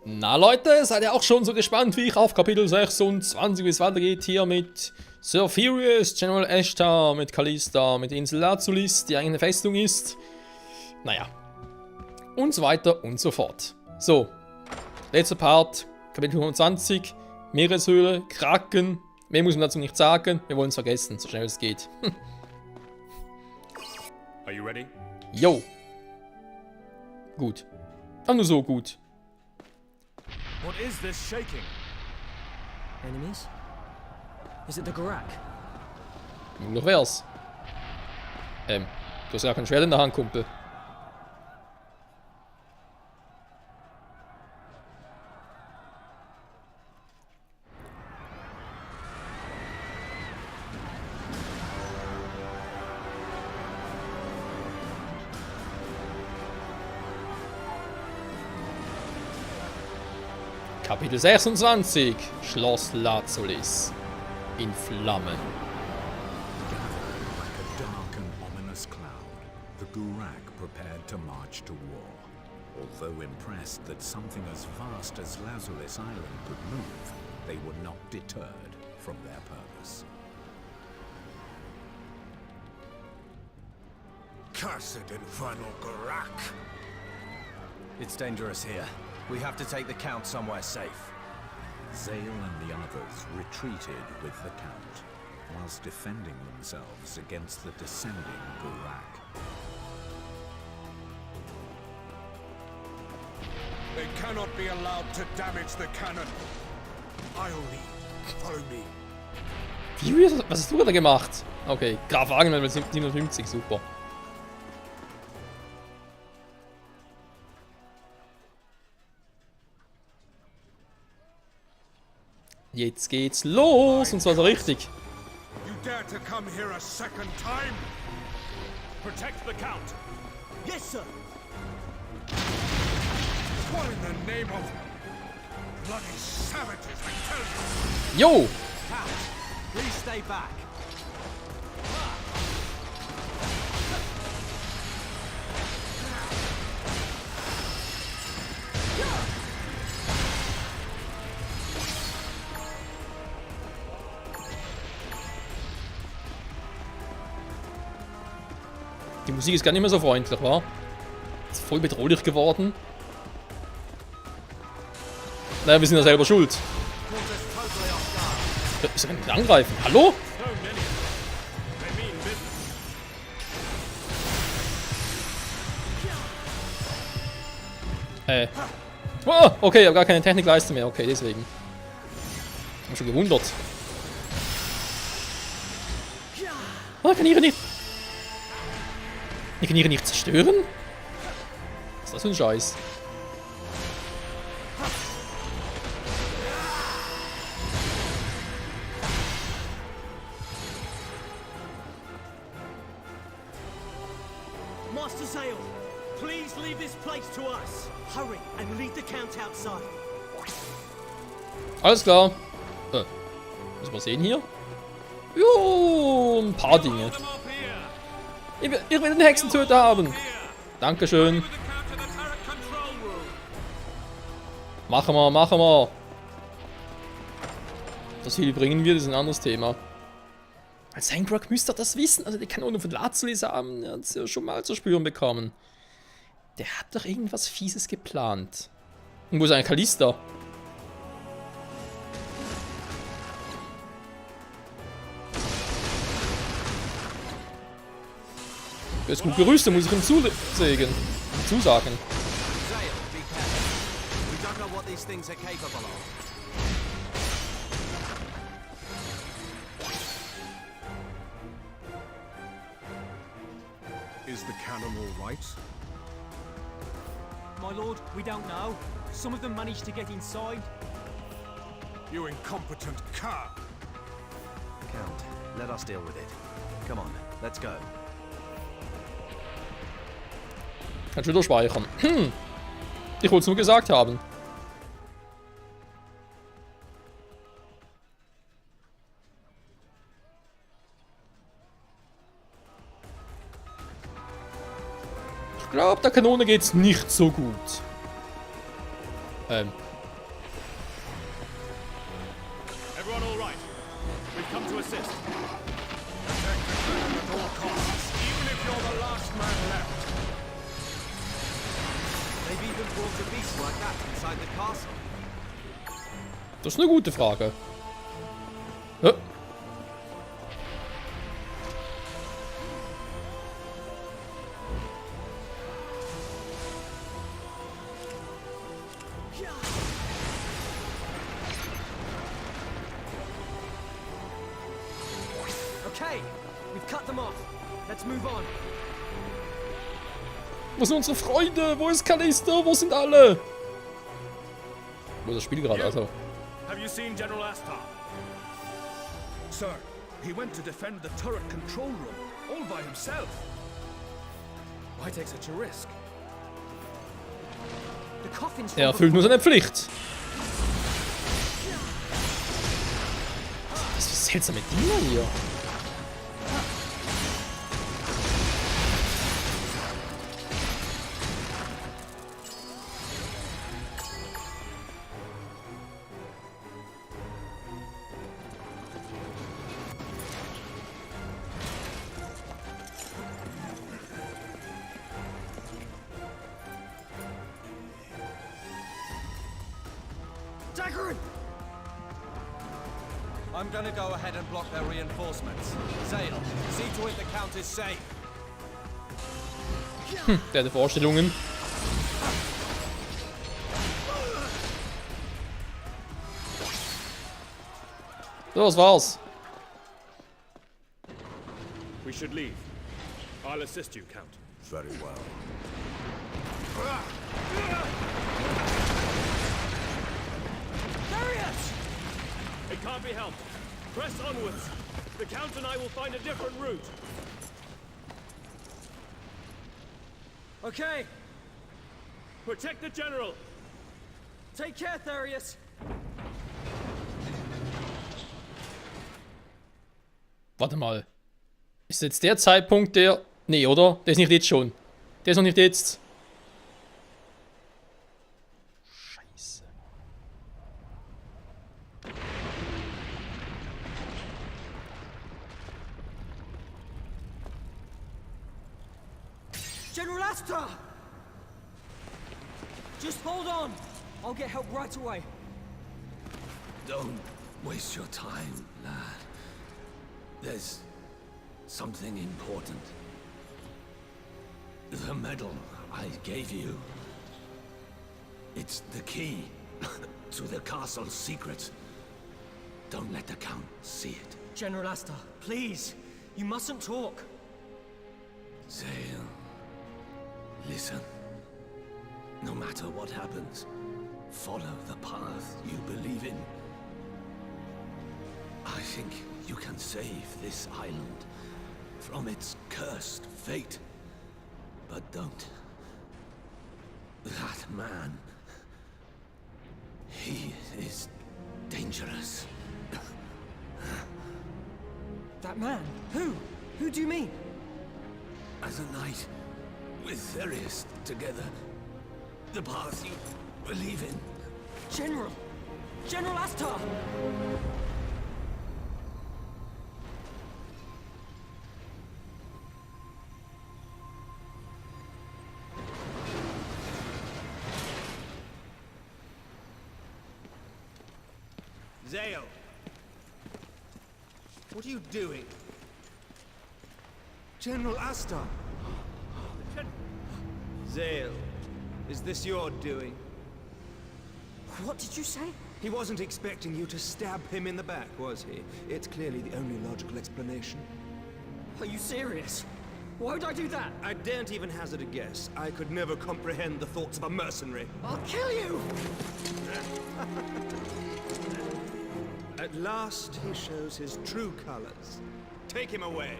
Na Leute, seid ihr auch schon so gespannt wie ich auf Kapitel 26, wie es weitergeht hier mit Sir Furious, General Ashtar, mit Kalista, mit Insel Lazulis, die eigentlich eine Festung ist. Naja. Und so weiter und so fort. So. Letzter Part, Kapitel 25, Meereshöhle, Kraken. Mehr muss man dazu nicht sagen, wir wollen es vergessen, so schnell es geht. Are you ready? Jo. Gut. Aber nur so gut. What is this shaking? Enemies? Is it the Garak? Noch wär's. Du hast ja kein Schwert in der Hand, Kumpel. Kapitel 26, Schloss Lazulis. In Flammen. Gathered like a dark and ominous cloud, the Gurak prepared to march to war. Although impressed that something as vast as Lazulis Island could move, they were not deterred from their purpose. Cursed infernal Garak! It's dangerous here. We have to take the Count somewhere safe. Zale and the others retreated with the Count, whilst defending themselves against the descending Gurak. They cannot be allowed to damage the cannon. I'll lead. Follow me. Furious, was hast du da gemacht? Okay, Graf Wagen Level 750, super. Jetzt geht's los, und zwar so richtig. You dare to come here a second time? Protect the Count! Yes, sir! What in the name of bloody savages, I tell you! Jo! Count, please stay back. Die Musik ist gar nicht mehr so freundlich, wa? Ist voll bedrohlich geworden. Naja, wir sind ja selber schuld. Ist er nicht angreifen? Hallo? So many. They mean business. Oh, okay, ich habe gar keine Technikleiste mehr. Okay, deswegen. Ich hab mich schon gewundert. Oh, kann ich ihn nicht... Ich kann ihn nicht zerstören? Was ist das für ein Scheiß? Master Zale, please leave this place to us. Hurry and lead the Count outside. Alles klar. Müssen wir sehen hier? Jo, ein paar Dinge. Them up here! Ich will den Hexentöter haben. Dankeschön. With the Count to the turret control room! Machen wir, machen wir. Das hier bringen wir, das ist ein anderes Thema. Als Sangbrock müsste das wissen. Also die Kanone von Lazulis haben, der hat es ja schon mal zu spüren bekommen. Der hat doch irgendwas Fieses geplant. Und wo ist eigentlich Kalista? Der ist gut gerüstet, muss ich ihm zusagen. Zale, be careful. We don't know what these things are capable of. Is the cannon all right? My lord, we don't know. Some of them managed to get inside. You incompetent cur! Count, let us deal with it. Come on, let's go. Kannst du wieder speichern. Ich wollte es nur gesagt haben. Ich glaube, der Kanone geht's nicht so gut. Everyone all right? We've come to assist. Protect the cannon at all costs, even if you're the last man left. They've even brought a beast like that inside the castle. Das ist eine gute Frage. Ja. Okay, we've cut them off. Let's move on. Wo sind unsere Freunde? Wo ist Callisto? Wo sind alle? Wo ist das Spiel gerade? Also. Have you seen General Astar? Sir, he went to defend the turret control room, all by himself. Why take such a risk? The coffin's Er erfüllt nur seine Pflicht. Das ist seltsame Dinger hier. Daggerin! I'm gonna go ahead and block their reinforcements. Zale, see to it the count is safe. Der hatte Vorstellungen. So, das war's. We should leave. I'll assist you, Count. Very well. Darius! It can't be helped. Press onwards. The Count and I will find a different route. Okay, Protect the General. take care, Darius. Warte mal. Ist jetzt der Zeitpunkt der... Nee, oder? Der ist nicht jetzt schon. Der ist noch nicht jetzt. Scheiße. General Astor! Just hold on. I'll get help right away. Don't waste your time, lad. There's something important. The medal I gave you. It's the key to the castle's secrets. Don't let the Count see it. General Astor, please. You mustn't talk. Zale, listen. No matter what happens, follow the path you believe in. I think you can save this island from its cursed fate. But don't. That man... he is dangerous. That man? Who? Who do you mean? As a knight, with Therius together, the path you believe in. General! General Astor! Zale! What are you doing? General Astar! Zale, is this your doing? What did you say? He wasn't expecting you to stab him in the back, was he? It's clearly the only logical explanation. Are you serious? Why would I do that? I daren't even hazard a guess. I could never comprehend the thoughts of a mercenary. I'll kill you! At last, he shows his true colors. Take him away.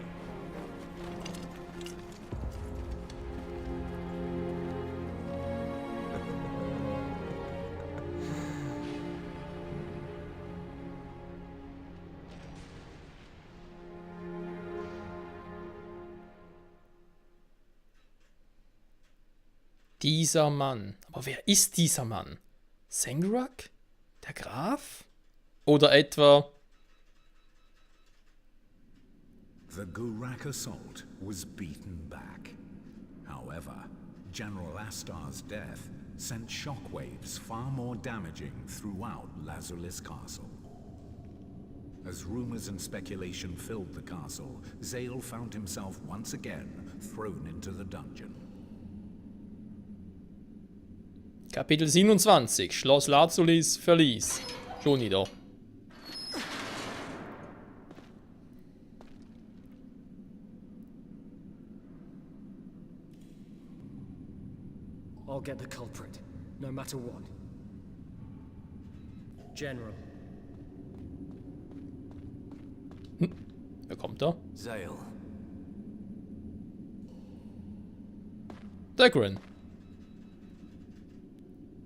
Dieser Mann. Aber wer ist dieser Mann? Sengrak? Der Graf? Oder etwa... The Gurak assault was beaten back. However, General Astar's death sent shockwaves far more damaging throughout Lazulis Castle. As rumors and speculation filled the castle, Zale found himself once again thrown into the dungeon. Kapitel 27. Schloss Lazulis verließ. Schon wieder. I'll get the culprit, no matter what. General. Wer kommt da? Zale. Dagran.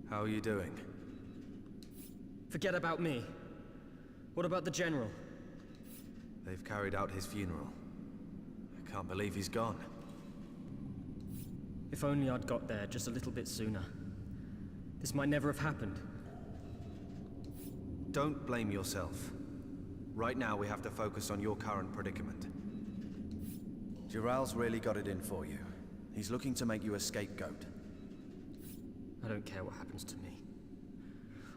How are you doing? Forget about me. What about the General? They've carried out his funeral. I can't believe he's gone. If only I'd got there just a little bit sooner. This might never have happened. Don't blame yourself. Right now we have to focus on your current predicament. Jiral's really got it in for you. He's looking to make you a scapegoat. I don't care what happens to me.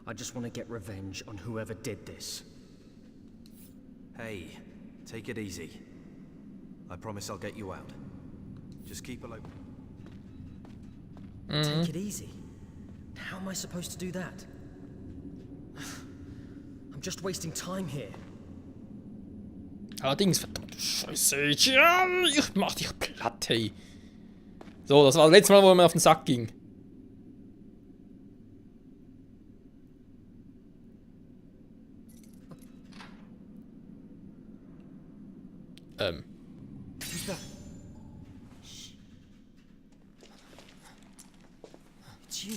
I just want to get revenge on whoever did this. Hey, take it easy. I promise I'll get you out. Just keep a low... Take it easy. How am I supposed to do that? I'm just wasting time here. Allerdings, verdammte Scheiße. Ja, ich mach dich platt, hey. So, das war das letzte Mal, wo er mir auf den Sack ging. Who's that? It's you.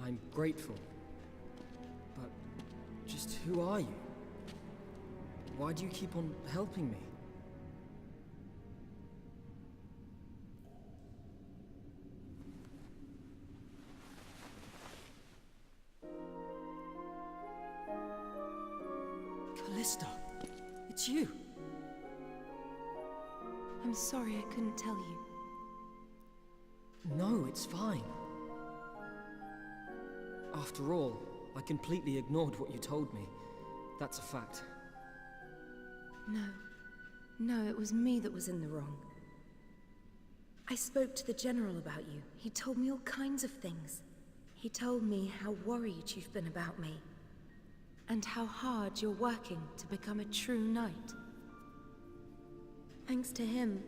I'm grateful. But just who are you? Why do you keep on helping me? Callista, it's you. I'm sorry I couldn't tell you. No, it's fine. After all, I completely ignored what you told me. That's a fact. No, it was me that was in the wrong. I spoke to the General about you. He told me all kinds of things. He told me how worried you've been about me. And how hard you're working to become a true knight. Thanks to him,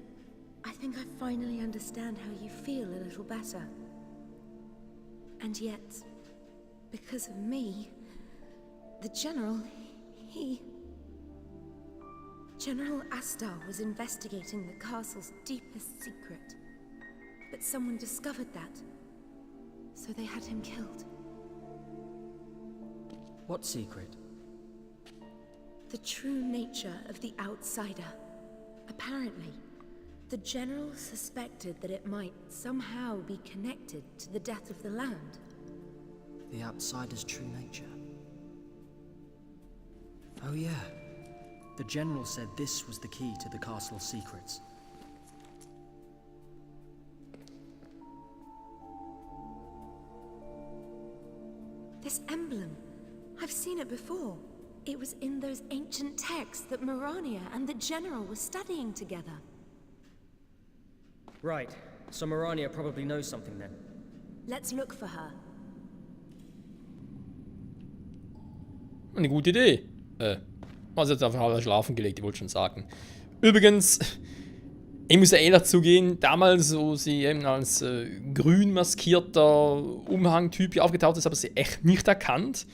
I think I finally understand how you feel a little better. And yet, because of me, the General, General Astar was investigating the castle's deepest secret. But someone discovered that. So they had him killed. What secret? The true nature of the Outsider. Apparently, the General suspected that it might somehow be connected to the death of the land. The Outsider's true nature. Oh yeah. The General said this was the key to the castle's secrets. This emblem. I've seen it before. It was in those ancient texts that Marania and the General were studying together. Right. So Marania probably knows something then. Let's look for her. Eine gute Idee. Also jetzt einfach mal schlafen gelegt, ich wollte schon sagen. Übrigens, ich muss ja ehrlich zugehen, damals, wo sie eben als grün maskierter Umhangtyp hier aufgetaucht ist, habe ich sie echt nicht erkannt.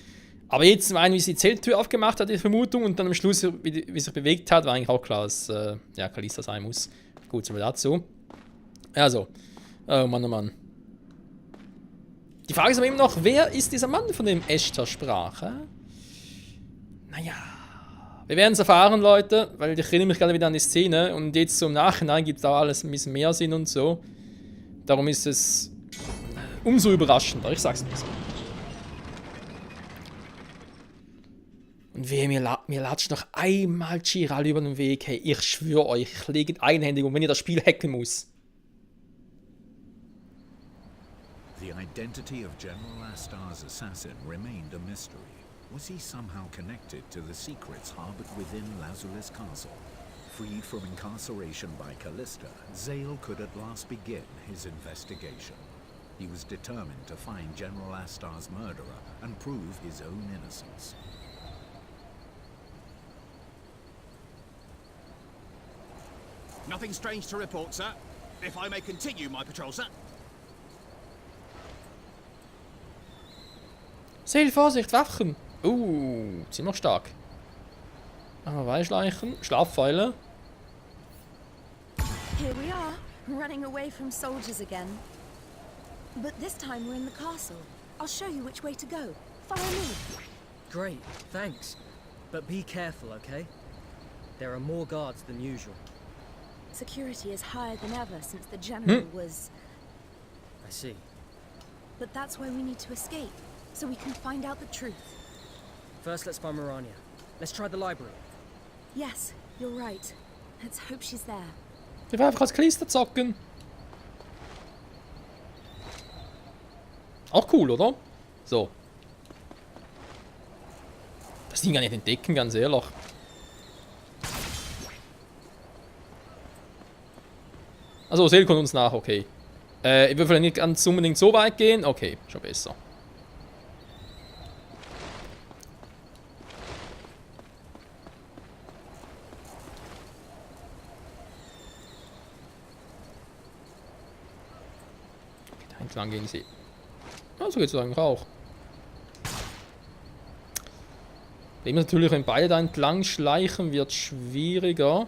Aber jetzt, wie sie die Zelttür aufgemacht hat, die Vermutung, und dann am Schluss, wie sie sich bewegt hat, war eigentlich auch klar, dass ja, Callista sein muss. Gut, so viel dazu. Also, oh Mann, oh Mann. Die Frage ist aber immer noch, wer ist dieser Mann, von dem Eshta sprach? Naja. Wir werden es erfahren, Leute, weil ich erinnere mich gerade wieder an die Szene und jetzt so im Nachhinein gibt da alles ein bisschen mehr Sinn und so. Darum ist es umso überraschender, ich sag's mir so. Und wehe, mir latscht noch einmal Chiral über den Weg. Hey, ich schwöre euch, ich lege einhändig um, wenn ihr das Spiel hacken muss. The identity of General Astar's assassin remained a mystery. Was he somehow connected to the secrets harbored within Lazulis Castle? Freed from incarceration by Callista, Zale could at last begin his investigation. He was determined to find General Astar's murderer and prove his own innocence. Nothing strange to report, sir. If I may continue my patrol, sir. Zale, Vorsicht, Waffen! Ziemlich stark. Aber Weichleichen, Schlafpfeile. Here we are, running away from soldiers again. But this time we're in the castle. I'll show you which way to go. Follow me. Great, thanks. But be careful, okay? There are more guards than usual. Security is higher than ever since the general was... I see. But that's why we need to escape, so we can find out the truth. First, let's find Mirania. Let's try the library. Yes, you're right. Let's hope she's there. Wir werden einfach als Kleister zocken. Auch cool, oder? So. Das Ding kann ich nicht entdecken, ganz ehrlich. Also, Zale kommt uns nach, okay. Ich will vielleicht nicht ganz unbedingt so weit gehen. Okay, schon besser. Okay, da entlang gehen sie. So geht es eigentlich auch. Eben natürlich, wenn beide da entlang schleichen, wird schwieriger.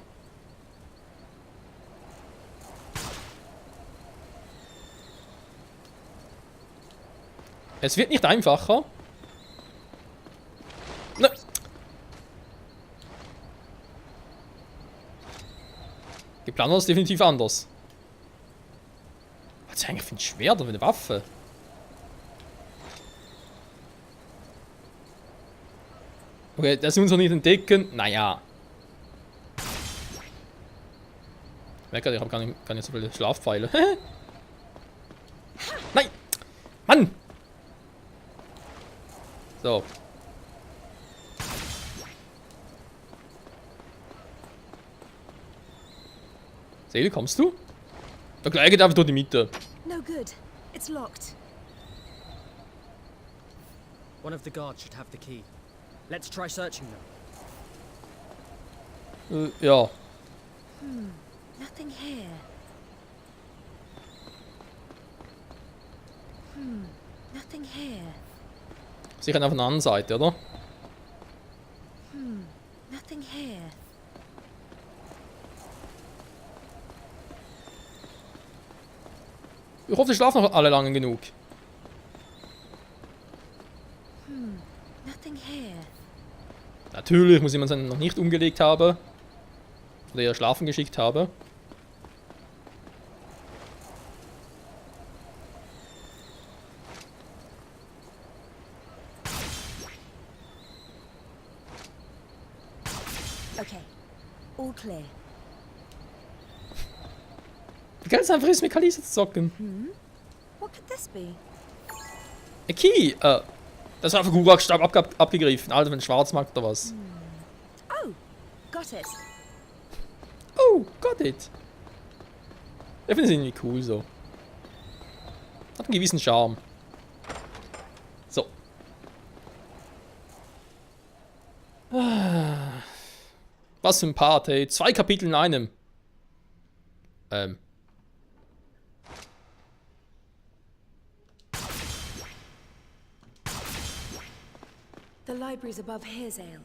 Es wird nicht einfacher. Ne. Geplant war es definitiv anders. Was ist eigentlich für ein Schwert oder für eine Waffe? Okay, das müssen wir nicht entdecken. Naja. Ich habe gar nicht so viele Schlafpfeile. Nein! Mann! So. Zale, kommst du? Der Gleich geht einfach durch die Mitte. No good. It's locked. One of the guards should have the key. Let's try searching them. Ja. Nothing here. Nothing here. Sicher auf der anderen Seite, oder? Nothing here. Ich hoffe, sie schlafen noch alle lange genug. Nothing here. Natürlich muss jemand seinen noch nicht umgelegt haben. Oder eher schlafen geschickt habe. Okay. All clear. Wie geil es einfach ist, mit Kalisa zu zocken. What could this be? Ein Key! Das war einfach Gurak-Stab abgegriffen. Alter, wenn Schwarzmarkt oder was. Oh, got it. Oh, got it. Ich finde es irgendwie cool so. Hat einen gewissen Charme. So. Was für ein Part, ey. 2 Kapitel in einem. The library's above here, Zale.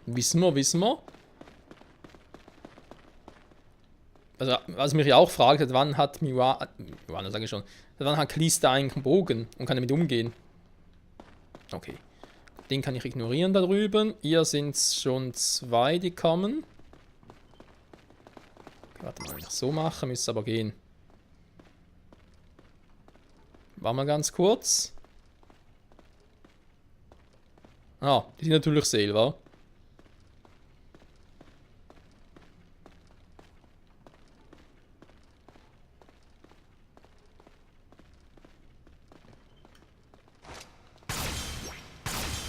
Wissen wir. Also, was mich ja auch fragt, seit wann hat Mirana, sage ich schon, seit wann hat Kalista eigentlich einen Bogen und kann damit umgehen? Okay. Den kann ich ignorieren da drüben. Hier sind schon 2, die kommen. Okay, warte mal, wenn ich das so mache, müsste es aber gehen. War mal ganz kurz. Ah, die sind natürlich selber.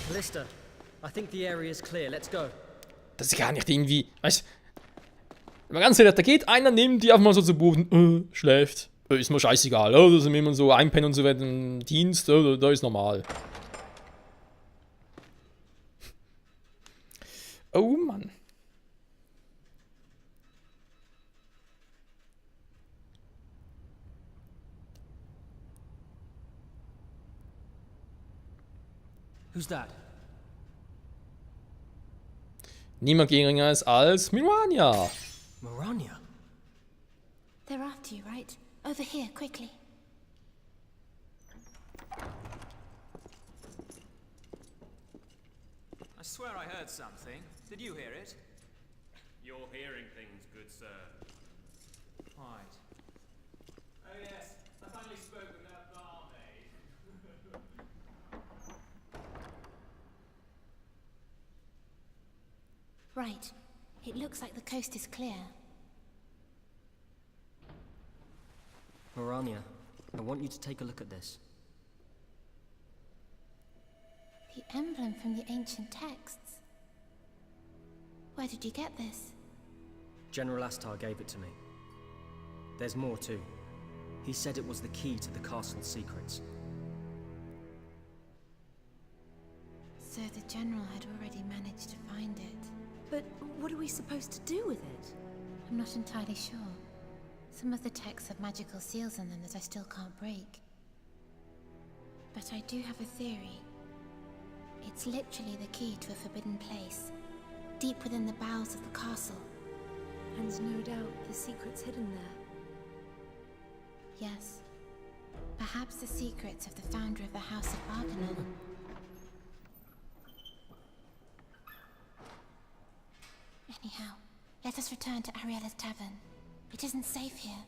Callista, I think the area is clear. Let's go. Das ist gar nicht irgendwie, weißt du, mal ganz ehrlich, da geht einer, nimmt die einfach mal so zu Boden, schläft. Ist mir scheißegal, oder? Das ist immer so einpennen und so weiter im Dienst, oder? Da ist normal. Oh Mann. Who's that? Niemand geringer ist als Mirania. Mirania? They're after you, right? Over here, quickly. I swear I heard something. Did you hear it? You're hearing things, good sir. Right. Oh yes, I finally spoke with that barmaid. Right. It looks like the coast is clear. Mirania, I want you to take a look at this. The emblem from the ancient texts. Where did you get this? General Astar gave it to me. There's more too. He said it was the key to the castle's secrets. So the general had already managed to find it. But what are we supposed to do with it? I'm not entirely sure. Some of the texts have magical seals in them that I still can't break. But I do have a theory. It's literally the key to a forbidden place, deep within the bowels of the castle. And no doubt the secret's hidden there. Yes. Perhaps the secrets of the founder of the House of Argonon. Anyhow, let us return to Ariella's tavern. It isn't safe here.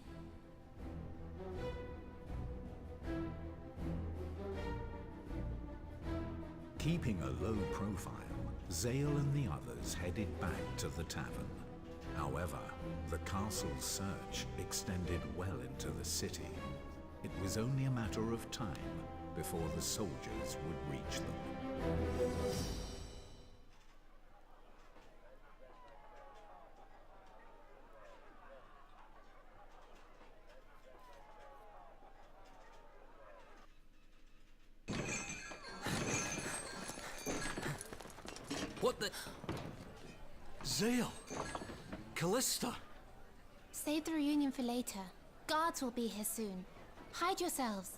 Keeping a low profile, Zale and the others headed back to the tavern. However, the castle's search extended well into the city. It was only a matter of time before the soldiers would reach them. What the... Zale! Callista! Save the reunion for later. Guards will be here soon. Hide yourselves.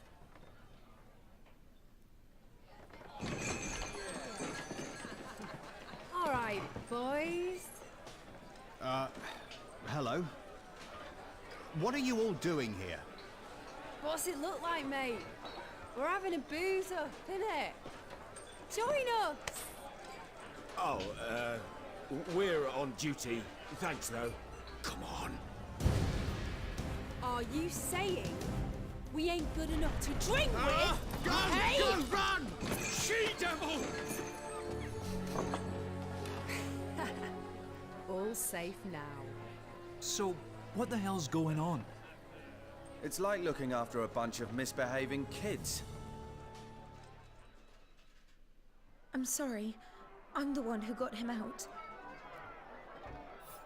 All right, boys. Hello? What are you all doing here? What's it look like, mate? We're having a booze up, innit? Join us! Oh, we're on duty. Thanks, though. Come on. Are you saying we ain't good enough to drink with? Run! Hey! Go, run! She-devil! All safe now. So, what the hell's going on? It's like looking after a bunch of misbehaving kids. I'm sorry. I'm the one who got him out.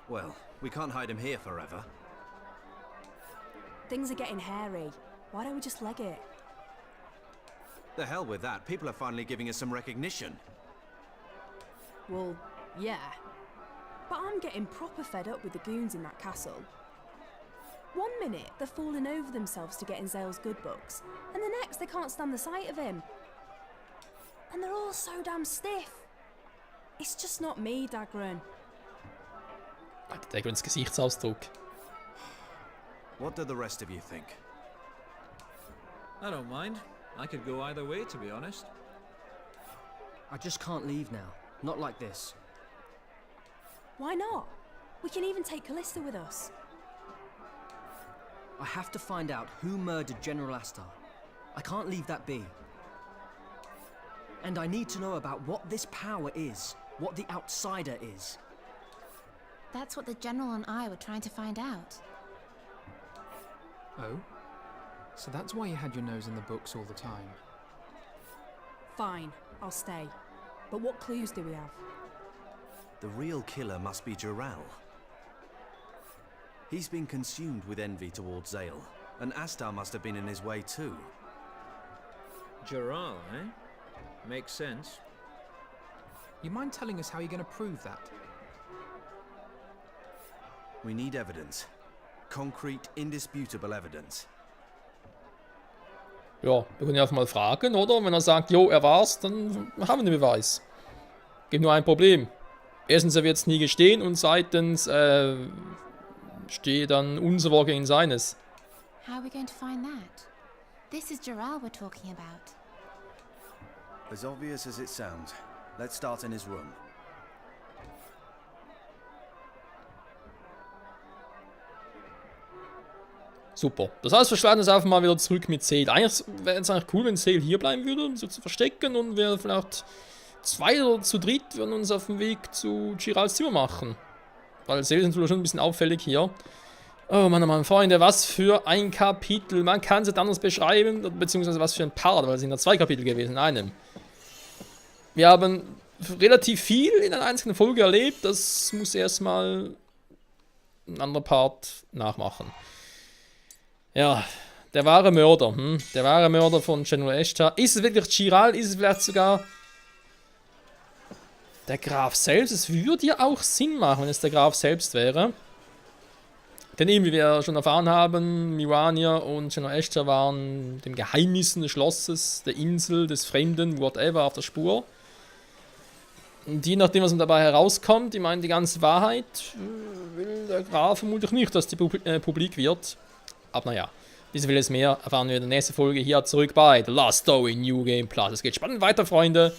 Well, we can't hide him here forever. Things are getting hairy. Why don't we just leg it? The hell with that. People are finally giving us some recognition. Well, yeah. But I'm getting proper fed up with the goons in that castle. One minute, they're falling over themselves to get in Zale's good books, and the next, they can't stand the sight of him. And they're all so damn stiff. It's just not me, Dagran. Dagrans Gesichtsausdruck. What do the rest of you think? I don't mind. I could go either way, to be honest. I just can't leave now. Not like this. Why not? We can even take Callista with us. I have to find out who murdered General Astar. I can't leave that be. And I need to know about what this power is, what the outsider is. That's what the General and I were trying to find out. Oh? So that's why you had your nose in the books all the time? Fine, I'll stay. But what clues do we have? The real killer must be Jural. He's been consumed with envy towards Zale, and Astar must have been in his way too. Jural, eh? Makes sense. You mind telling us how you're going to prove that? We need evidence. Concrete, indisputable evidence. Ja, wir können ja einfach mal fragen, oder? Wenn er sagt, jo, er war's, dann haben wir den Beweis. Gibt nur ein Problem. Erstens, er wird es nie gestehen und zweitens, steht dann unser Wort gegen seines. How are we going to find that? This is Jural we're talking about. As obvious as it sounds. Let's start in his room. Super. Das heißt, wir schlagen uns einfach mal wieder zurück mit Zale. Eigentlich wäre es eigentlich cool, wenn Zale hier bleiben würde, um so zu verstecken und wir vielleicht 2 oder zu dritt würden uns auf den Weg zu Jirals Zimmer machen. Weil Zale ist natürlich schon ein bisschen auffällig hier. Oh Mann, Freunde, was für ein Kapitel. Man kann es nicht anders beschreiben, beziehungsweise was für ein Part, weil es sind ja 2 Kapitel gewesen in einem. Wir haben relativ viel in einer einzigen Folge erlebt. Das muss erstmal ein anderer Part nachmachen. Ja, der wahre Mörder. Der wahre Mörder von General Ashtar. Ist es wirklich Jiral? Ist es vielleicht sogar der Graf selbst? Es würde ja auch Sinn machen, wenn es der Graf selbst wäre. Denn eben, wie wir schon erfahren haben, Mirania und General Ashtar waren den Geheimnissen des Schlosses, der Insel, des Fremden, whatever, auf der Spur. Und je nachdem, was dabei herauskommt, ich meine, die ganze Wahrheit will der Graf vermutlich nicht, dass die publik wird. Aber naja, diese vieles mehr erfahren wir in der nächsten Folge hier zurück bei The Last Story New Game Plus. Es geht spannend weiter, Freunde.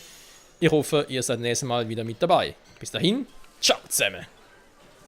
Ich hoffe, ihr seid das nächste Mal wieder mit dabei. Bis dahin, ciao zusammen.